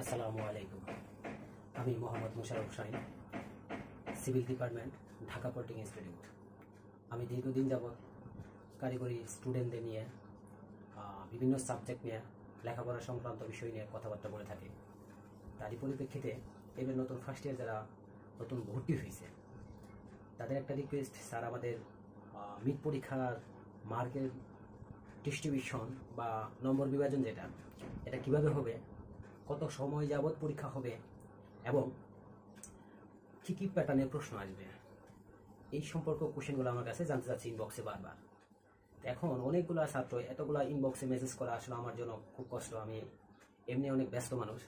আসসালামু আলাইকুম। আমি Mohammad Musharraf Shahin, civil department, Dhaka polytechnic institute. আমি দীর্ঘদিন যাবৎ কারিগরি স্টুডেন্টদের নিয়ে বিভিন্ন সাবজেক্ট নিয়ে লেখাপড়া সংক্রান্ত বিষয় নিয়ে কথাবার্তা বলে থাকি। তারই পরিপ্রেক্ষিতে এবার নতুন ফার্স্ট ইয়ার যারা নতুন ভর্তি হয়েছে তাদের একটা রিকোয়েস্ট, স্যার আমাদের মিড পরীক্ষার মার্কের ডিস্ট্রিবিউশন বা নম্বর বিভাজন এটা কিভাবে হবে, কত সময় যাবৎ পরীক্ষা হবে এবং কী কী প্যাটার্নের প্রশ্ন আসবে, এই সম্পর্ক কোশ্চেনগুলো আমার কাছে জানতে চাচ্ছি ইনবক্সে বারবার। এখন অনেকগুলো ছাত্র এতগুলো ইনবক্সে মেসেজ করা আসলে আমার জন্য খুব কষ্ট। আমি এমনি অনেক ব্যস্ত মানুষ,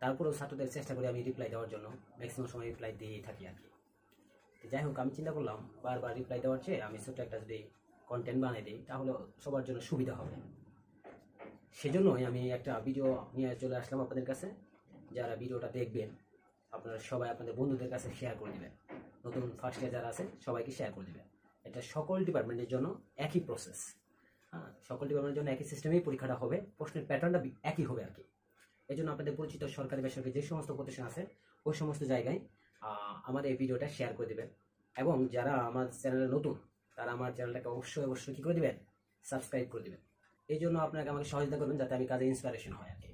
তারপরেও ছাত্রদের চেষ্টা করি আমি রিপ্লাই দেওয়ার জন্য, ম্যাক্সিমাম সময় রিপ্লাই দিয়েই থাকি আর কি। যাই হোক, আমি চিন্তা করলাম বারবার রিপ্লাই দেওয়ার চেয়ে আমি ছোটো একটা যদি কন্টেন্ট বানিয়ে দিই তাহলে সবার জন্য সুবিধা হবে। সেজন্যই আমি একটা ভিডিও নিয়ে চলে আসলাম আপনাদের কাছে। যারা ভিডিওটা দেখবেন আপনারা সবাই আপনাদের বন্ধুদের কাছে শেয়ার করে দেবেন। নতুন ফার্স্ট ইয়ার যারা আছে সবাইকে শেয়ার করে দেবেন। এটা সকল ডিপার্টমেন্টের জন্য একই প্রসেস। সকল ডিপার্টমেন্টের জন্য একই সিস্টেমেই পরীক্ষাটা হবে, প্রশ্নের প্যাটার্নটা একই হবে আর কি। এই জন্য আপনাদের পরিচিত সরকারি বেসরকারি যে সমস্ত প্রতিষ্ঠান আছে ওই সমস্ত জায়গায় আমার এই ভিডিওটা শেয়ার করে দেবেন। এবং যারা আমার চ্যানেলে নতুন তারা আমার চ্যানেলটাকে অবশ্যই কী করে দেবেন, সাবস্ক্রাইব করে দেবেন। এই জন্য আপনাকে আমাকে সহযোগিতা করবেন যাতে আমি কাজে ইন্সপিরেশন হয় আর কি।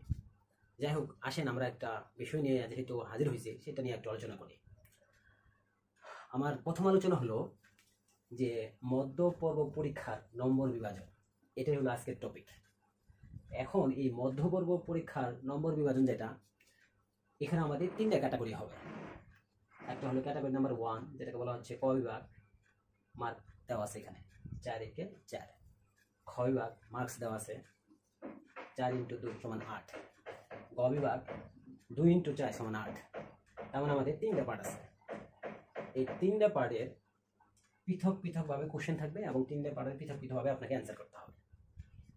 যাই হোক, আসেন আমরা একটা বিষয় নিয়ে যেহেতু হাজির হয়েছি সেটা নিয়ে একটু আলোচনা করি। আমার প্রথম আলোচনা হলো যে মধ্যপর্ব পরীক্ষার নম্বর বিভাজন, এটাই হলো আজকের টপিক। এখন এই মধ্যপর্ব পরীক্ষার নম্বর বিভাজন এখানে আমাদের তিনটা ক্যাটাগরি হবে। একটা হলো ক্যাটাগরি নাম্বার 1, যেটাকে বলা হচ্ছে ক বিভাগ, মার্ক দেওয়া আছে এখানে 4/4। খ বিভাগ মার্কস দেওয়া আছে 4x2 = 8। গ বিভাগ 2x4 = 8। তার মানে আমাদের তিনটা পার্ট আছে। এই তিনটা পার্টের পৃথকভাবে কোশ্চেন থাকবে এবং তিনটা পার্টের পৃথকভাবে আপনাকে অ্যান্সার করতে হবে।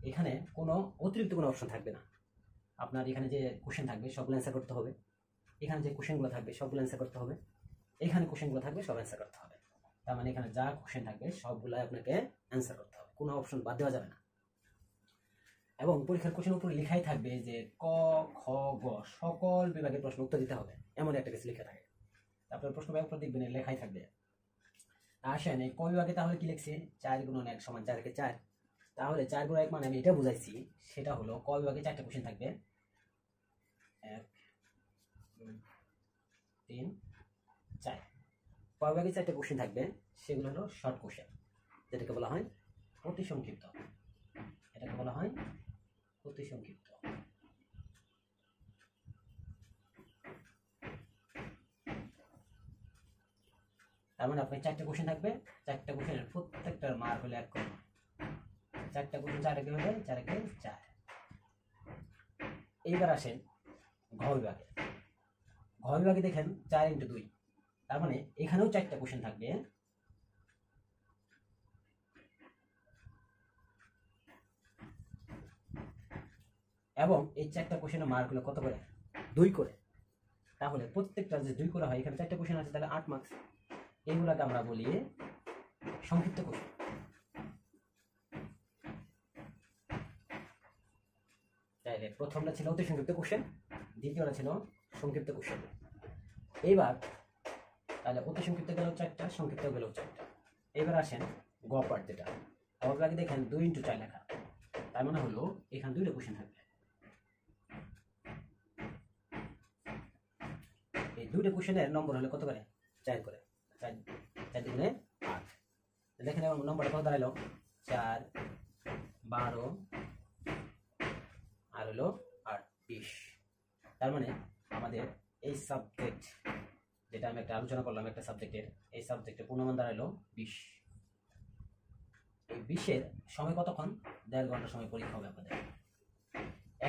এখানে কোনো অতিরিক্ত কোনো অপশন থাকবে না। আপনার এখানে যে কোশ্চেন থাকবে সবগুলো অ্যান্সার করতে হবে, এখানে যে কোশ্চেনগুলো থাকবে সবগুলো অ্যান্সার করতে হবে, এখানে কোশ্চেনগুলো থাকবে সব অ্যান্সার করতে হবে। তার মানে এখানে যা কোশ্চেন থাকবে সবগুলাই আপনাকে অ্যান্সার করতে হবে, কোনো অপশন বাদ দেওয়া যাবে না। এবং পরীক্ষার কোশ্চেনের উপরে লেখাই থাকবে যে ক, খ, গ সকল বিভাগের প্রশ্ন উত্তর দিতে হবে, এমন একটা কিছু লেখা থাকে। তারপরে প্রশ্ন ব্যাগ উপর দেখবেন লেখাই থাকবে। আসেন এই ক বিভাগে তাহলে কি লিখছে, 4 × 1 = 4/4। তাহলে 4 × 1 মানে আমি এটা বুঝাইছি, সেটা হলো ক বিভাগে 4টা কোশ্চেন থাকবে, 1 2 3 4। ক বিভাগে 4টা কোশ্চেন থাকবে, সেগুলো হলো শর্ট কোশ্চেন, যেটাকে বলা হয় অতি সংক্ষিপ্ত। এটাকে বলা হয় অতি সংক্ষিপ্ত। তার মানে আপনার 4টা কোশ্চেন থাকবে, 4টা কোশ্চেনের প্রত্যেকটার মার্ক হলো 1 করে। 4টা কোশ্চেন 4 হলে 4/4। এইবার আসেন ঘ বিভাগে। ঘ বিভাগে দেখেন 4x2। তার মানে এখানেও 4টা কোশ্চেন থাকবে, এবং এই 4টা কোশ্চেনের মার্ক হলো কত করে, 2 করে। তাহলে প্রত্যেকটা যে 2 করে হয়, এখানে 4টা কোশ্চেন আছে তাহলে 8 মার্কস। এইগুলাকে আমরা বলি সংক্ষিপ্ত কোশ্চেন। তাহলে প্রথমটা ছিল অতি সংক্ষিপ্ত কোশ্চেন, দ্বিতীয়টা ছিল সংক্ষিপ্ত কোশ্চেন। এইবার তাহলে অতি সংক্ষিপ্ত গেল 4টা, সংক্ষিপ্ত গেল 4টা। এবার আসেন গ পার্ট, যেটা আগে দেখেন 2x4 লেখা। তার মানে হলো এখানে 2টা কোশ্চেন থাকবে। এই 2টা কোশ্চেনের নম্বর হলো কত করে, 4 করে। 4 × 8। দেখেন এবং নম্বরটা কত দাঁড়ালো, 4 12 আর হলো 8 20। তার মানে আমাদের এই সাবজেক্ট, যেটা আমি একটা আলোচনা করলাম একটা সাবজেক্টের, এই সাবজেক্টের পূর্ণমান দাঁড়ালো 20। এই 20-এর সময় কতক্ষণ, 1.5 ঘন্টা সময় পরীক্ষা হবে আপনাদের।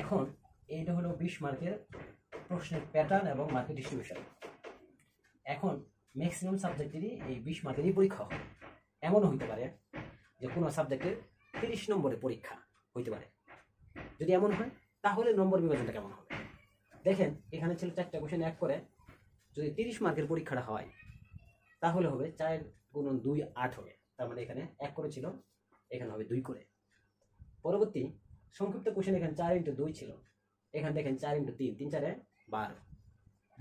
এখন এইটা হলো 20 মার্কের প্রশ্নের প্যাটার্ন এবং মার্কের ডিস্ট্রিবিউশন। এখন ম্যাক্সিমাম সাবজেক্টেরই এই 20 মার্কেরই পরীক্ষা হবে। এমনও হইতে পারে যে কোনো সাবজেক্টের 30 নম্বরের পরীক্ষা হইতে পারে। যদি এমন হয় তাহলে নম্বর বিভাজনটা কেমন হবে দেখেন, এখানে ছিল 4টা কোশ্চেন 1 করে। যদি 30 মার্কের পরীক্ষাটা হয় তাহলে হবে 4 × 2 = 8 হবে। তার মানে এখানে 1 করে ছিল, এখানে হবে 2 করে। পরবর্তী সংক্ষিপ্ত কোশ্চেন এখানে 4x2 ছিল, এখানে দেখেন 4 × 3, 3 4 12।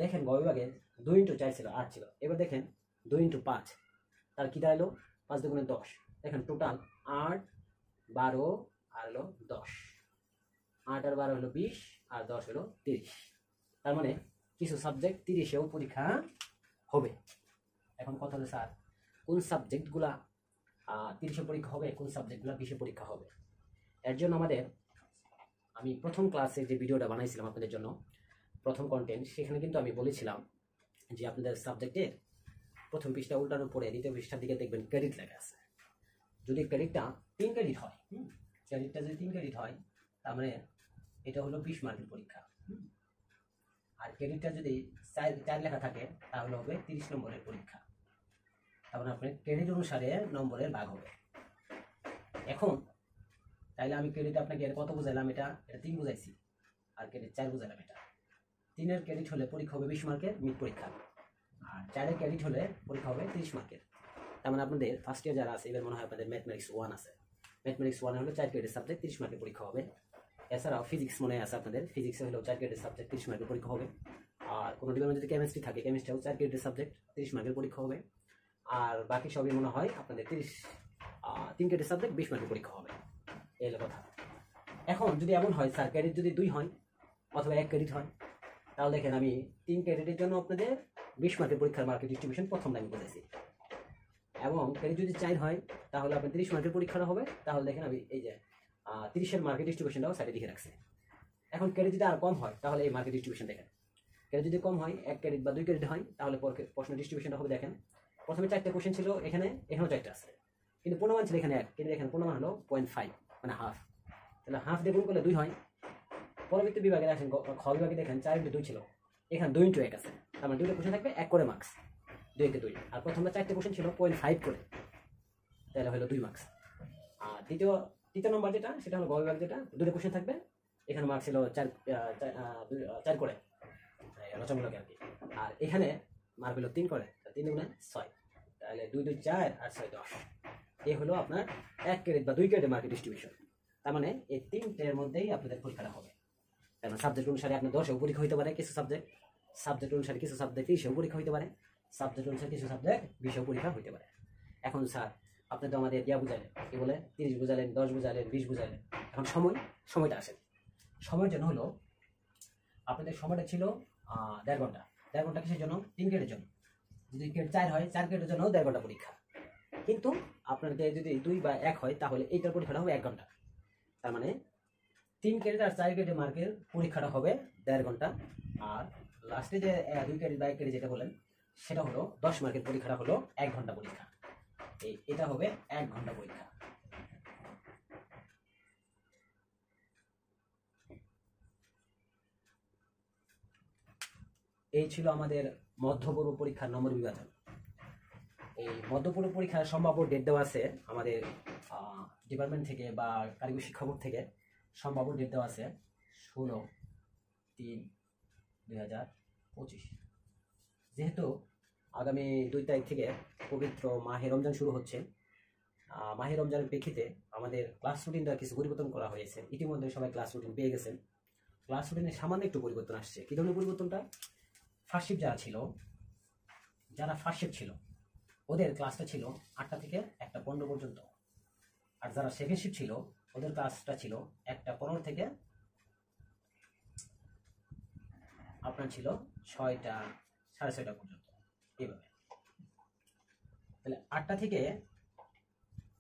দেখেন গ বিভাগে 2 × 4 ছিল 8 ছিল। এবার দেখেন 2 × 5, তার কি দাঁড়ালো 5 × 10। দেখেন টোটাল 8 12 আর হলো 10, 8 আর 12 হলো 20 আর 10 হলো 30। তার মানে কিছু সাবজেক্ট 30-এও পরীক্ষা হবে। এখন কথা হলো স্যার কোন সাবজেক্টগুলা 30-এ পরীক্ষা হবে, কোন সাবজেক্টগুলো 20-এ পরীক্ষা হবে। এর জন্য আমি প্রথম ক্লাসে যে ভিডিওটা বানাইছিলাম আপনাদের জন্য, প্রথম কন্টেন্ট, সেখানে কিন্তু আমি বলেছিলাম যে আপনাদের সাবজেক্টের প্রথম পৃষ্ঠা উল্টানোর পরে দ্বিতীয় পৃষ্ঠার দিকে দেখবেন ক্রেডিট লেখা আছে। যদি ক্রেডিটটা 3 ক্রেডিট হয়, ক্রেডিটটা যদি 3 ক্রেডিট হয়, তার মানে এটা হলো 20 মার্কের পরীক্ষা। আর ক্রেডিটটা যদি 4 লেখা থাকে তাহলে হবে 30 নম্বরের পরীক্ষা। তার মানে আপনার ক্রেডিট অনুসারে নম্বরের ভাগ হবে। এখন তাইলে আমি ক্রেডিট আপনাকে কত বুঝাইলাম, এটা 3 বুঝাইছি, আর ক্রেডিট 4 বুঝাইলাম। এটা 3-এর ক্রেডিট হলে পরীক্ষা হবে 20 মার্কের মিড পরীক্ষা, আর 4-এর ক্রেডিট হলে পরীক্ষা হবে 30 মার্কের। তার মানে আপনাদের ফার্স্ট ইয়ার যারা আছে, এবার মনে হয় আপনাদের ম্যাথমেটিক্স 1 আছে, ম্যাথমেটিক্স 1 হলো 4 ক্রেডিট সাবজেক্ট 30 মার্কের পরীক্ষা হবে। এছাড়াও ফিজিক্স মনে আছে আপনাদের, ফিজিক্সে হলো 4 ক্রেডিট সাবজেক্ট 30 মার্কের পরীক্ষা হবে। আর কোনো ডিপার্টমেন্ট যদি কেমিস্ট্রি থাকে, কেমিস্ট্রিও 4 ক্রেডিট সাবজেক্ট 30 মার্কের পরীক্ষা হবে। আর বাকি সবই মনে হয় আপনাদের 3 ক্রেডিট সাবজেক্ট 20 মার্কের পরীক্ষা হবে। এই হলো কথা। এখন যদি এমন হয় স্যার ক্রেডিট যদি 2 হয় অথবা 1 ক্রেডিট হয়, তাহলে দেখেন আমি 3 ক্রেডিটের জন্য আপনাদের 20 মার্কের পরীক্ষার মার্কেট ডিস্ট্রিবিউশন প্রথম লাইন বলেছি, এবং ক্রেডিট যদি 4 হয় তাহলে আপনার 30 মার্কের পরীক্ষাটা হবে। তাহলে দেখেন আমি এই যে 30-এর মার্কেট ডিস্ট্রিবিউশনটাও সাইডে লিখে রাখছি। এখন ক্রেডিট যদি আর কম হয় তাহলে এই মার্কেট ডিস্ট্রিবিউশন দেখেন, ক্রেডিট যদি কম হয় 1 ক্রেডিট বা 2 ক্রেডিট হয়, তাহলে প্রশ্ন ডিস্ট্রিবিউশনটা হবে দেখেন প্রথমে 4টে কোশ্চেন ছিল, এখানেও 4টে আছে, কিন্তু পূর্ণমান ছিল এখানে 1, কিন্তু এখানে পূর্ণমান হলো 0.5 মানে হাফ। তাহলে হাফ দিয়ে গুণ করলে 2 হয়। পরবর্তী বিভাগে দেখেন খ বিভাগে দেখেন 4 × 2 ছিল, এখানে 2 × 1 আছে, তার মানে 2টা কোশ্চেন থাকবে 1 করে মার্কস, 2 × 2। আর প্রথমে 4টে কোশ্চেন ছিল 0.5 করে, তাহলে হলো 2 মার্কস। আর তৃতীয় নম্বর যেটা, সেটা হলো গ বিভাগ, যেটা 2টা কোশ্চেন থাকবে, এখানে মার্কস ছিল 4 করে রচনামূলক আর কি। আর এখানে মার্ক হলো 3 করে, 3 × 6, তাহলে 2 2 4 আর 6 10। এই হলো আপনার 1 ক্রেডিট বা 2 ক্রেডিট মার্কেট ডিস্ট্রিবিউশন। তার মানে এই 3টের মধ্যেই আপনাদের পরীক্ষাটা হবে। তার মানে সাবজেক্ট অনুসারে আপনার 10-এও পরীক্ষা হতে পারে, কিছু সাবজেক্ট অনুসারে কিছু সাবজেক্ট 30-এও পরীক্ষা হতে পারে, সাবজেক্ট অনুসারে কিছু সাবজেক্ট 20-এও পরীক্ষা হতে পারে। এখন স্যার আপনি তো আমাদের বুঝাইলেন, কি বলে 30 বুঝাইলেন, 10 বুঝাইলেন, 20 বুঝাইলেন। এখন সময়টা আসেন। সময়ের জন্য হলো আপনাদের সময়টা ছিল 1.5 ঘন্টা। 1.5 ঘন্টা কিসের জন্য? 3 গ্রেডের জন্য। যদি গ্রেড 4 হয়, 4 গ্রেডের জন্য 1.5 ঘন্টা পরীক্ষা। কিন্তু আপনাদের যদি 2 বা 1 হয়, তাহলে এইটার পরীক্ষাটা হবে 1 ঘন্টা। তার মানে 3 ক্রেডিট আর 4 ক্রেডিট মার্কের পরীক্ষাটা হবে 1.5 ঘন্টা। আর লাস্টে যে 2 ক্রেডিট বা 1 ক্রেডিট যেটা বলেন, সেটা হলো 10 মার্কের পরীক্ষাটা হলো 1 ঘন্টা পরীক্ষা। এটা হবে 1 ঘন্টা পরীক্ষা। এই ছিল আমাদের মধ্যপূর্ব পরীক্ষার নম্বর বিভাজন। এই মধ্যপূর্ব পরীক্ষার সম্ভাব্য ডেট দেওয়া আছে আমাদের ডিপার্টমেন্ট থেকে বা কারিগরি শিক্ষা বোর্ড থেকে। সম্ভাব্য ডেট দেওয়া আছে 16/3/2025। যেহেতু আগামী 2 তারিখ থেকে পবিত্র মাহে রমজান শুরু হচ্ছে, মাহে রমজানের প্রেক্ষিতে আমাদের ক্লাস রুটিনটা কিছু পরিবর্তন করা হয়েছে। ইতিমধ্যে সবাই ক্লাস রুটিন পেয়ে গেছেন। ক্লাস রুটিনে সামান্য একটু পরিবর্তন আসছে। কী ধরনের পরিবর্তনটা? ফার্স্ট শিফট যারা ফার্স্ট শিফট ছিল, ওদের ক্লাসটা ছিল 8টা থেকে 1টা 15 পর্যন্ত। আর যারা সেকেন্ড শিফট ছিল, ওদের ক্লাসটা ছিল 1টা 15 থেকে আপনার ছিল 6টা 6:30 পর্যন্ত। এইভাবে তাহলে 8টা থেকে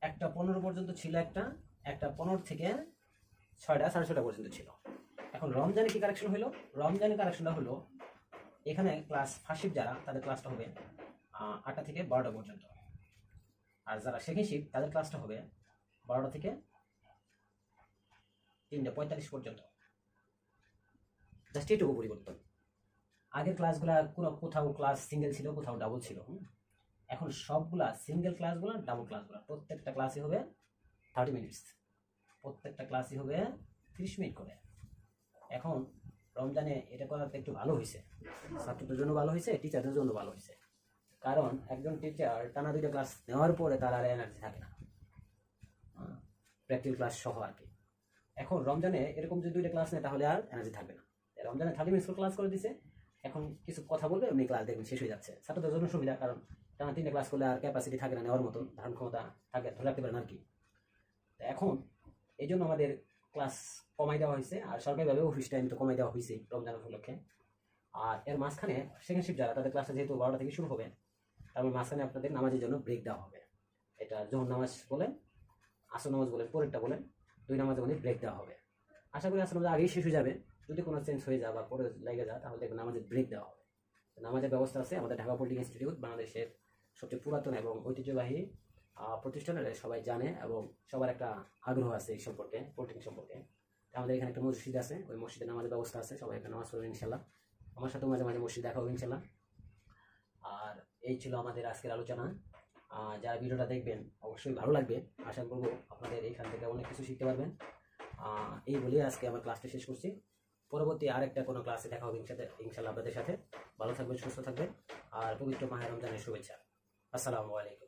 1টা 15 পর্যন্ত ছিল একটা, 1টা 15 থেকে 6টা 6:30 পর্যন্ত ছিল। এখন রমজানে কি কারেকশন হলো? রমজানের কারেকশনটা হলো এখানে ক্লাস ফার্স্ট শিফট যারা, তাদের ক্লাসটা হবে 8টা থেকে 12টা পর্যন্ত। আর যারা সেকেন্ড শিফট, তাদের ক্লাসটা হবে 12টা থেকে 3:45 পর্যন্ত। জাস্ট এটুকু পরিবর্তন। আগের ক্লাসগুলা কোথাও ক্লাস সিঙ্গেল ছিল, কোথাও ডাবল ছিল। এখন সবগুলা সিঙ্গেল ক্লাসগুলো, ডাবল ক্লাসগুলো, প্রত্যেকটা ক্লাসই হবে 30 মিনিটস, প্রত্যেকটা ক্লাসই হবে 30 মিনিট করে। এখন রমজানে এটা করাতে একটু ভালো হয়েছে, ছাত্রদের জন্য ভালো হয়েছে, টিচারদের জন্য ভালো হয়েছে। কারণ একজন টিচার টানা 2টা ক্লাস নেওয়ার পরে তার আর এনার্জি থাকে না, প্র্যাকটিক্যাল ক্লাস সহ আর কি। এখন রমজানে এরকম যদি 2টা ক্লাস নেয় তাহলে আর এনার্জি থাকবে না। রমজানে 30 মিনিট ক্লাস করে দিছে, এখন কিছু কথা বলবে এমনি ক্লাস দেখবেন শেষ হয়ে যাচ্ছে। ছাত্রদের জন্য সুবিধা, কারণ টানা 3টা ক্লাস করলে আর ক্যাপাসিটি থাকে না, নেওয়ার মতন ধারণ ক্ষমতা থাকে ধরে রাখতে পারেন আর কি। তো এখন এই জন্য আমাদের ক্লাস কমাই দেওয়া হয়েছে, আর সরকারিভাবে অফিস টাইম তো কমাই দেওয়া হয়েছে রমজান উপলক্ষে। আর এর মাঝখানে সেকেন্ড শিফট যারা, তাদের ক্লাসটা যেহেতু 12টা থেকে শুরু হবে, তারপর মাঝখানে আপনাদের নামাজের জন্য ব্রেক দেওয়া হবে। এটা জোহর নামাজ বলেন, আসর নামাজ বলেন, পরেরটা বলেন, 2 নামাজের মধ্যে ব্রেক দেওয়া হবে। আশা করি আসর নামাজ আগেই শেষ হয়ে যাবে। যদি কোনো চেঞ্জ হয়ে যায় বা পরে লেগে যায় তাহলে দেখবেন নামাজের ব্রেক দেওয়া হবে। নামাজের ব্যবস্থা আছে আমাদের ঢাকা পলিটেকনিক ইনস্টিটিউট, বাংলাদেশের সবচেয়ে পুরাতন এবং ঐতিহ্যবাহী প্রতিষ্ঠানের সবাই জানে এবং সবার একটা আগ্রহ আছে এই সম্পর্কে, পলিটেকনিক সম্পর্কে। আমাদের এখানে একটা মসজিদ আছে, ওই মসজিদে নামাজের ব্যবস্থা আছে, সবাই এখানে নামাজ পড়বেন ইনশাল্লাহ। আমার সাথেও মাঝে মাঝে মসজিদ দেখা হবে ইনশাল্লাহ। আর এই ছিল আমাদের আজকের আলোচনা। যারা ভিডিওটা দেখবেন অবশ্যই ভালো লাগবে, আশা করবো আপনাদের এখান থেকে অনেক কিছু শিখতে পারবেন। এই বলে আজকে আমার ক্লাসটা শেষ করছি। পরবর্তী আরেকটা কোনো ক্লাসে দেখা হবে ইনশাল্লাহ আপনাদের সাথে। ভালো থাকবেন, সুস্থ থাকবেন, আর পবিত্র মাহে রমজানের শুভেচ্ছা। আসসালামু আলাইকুম।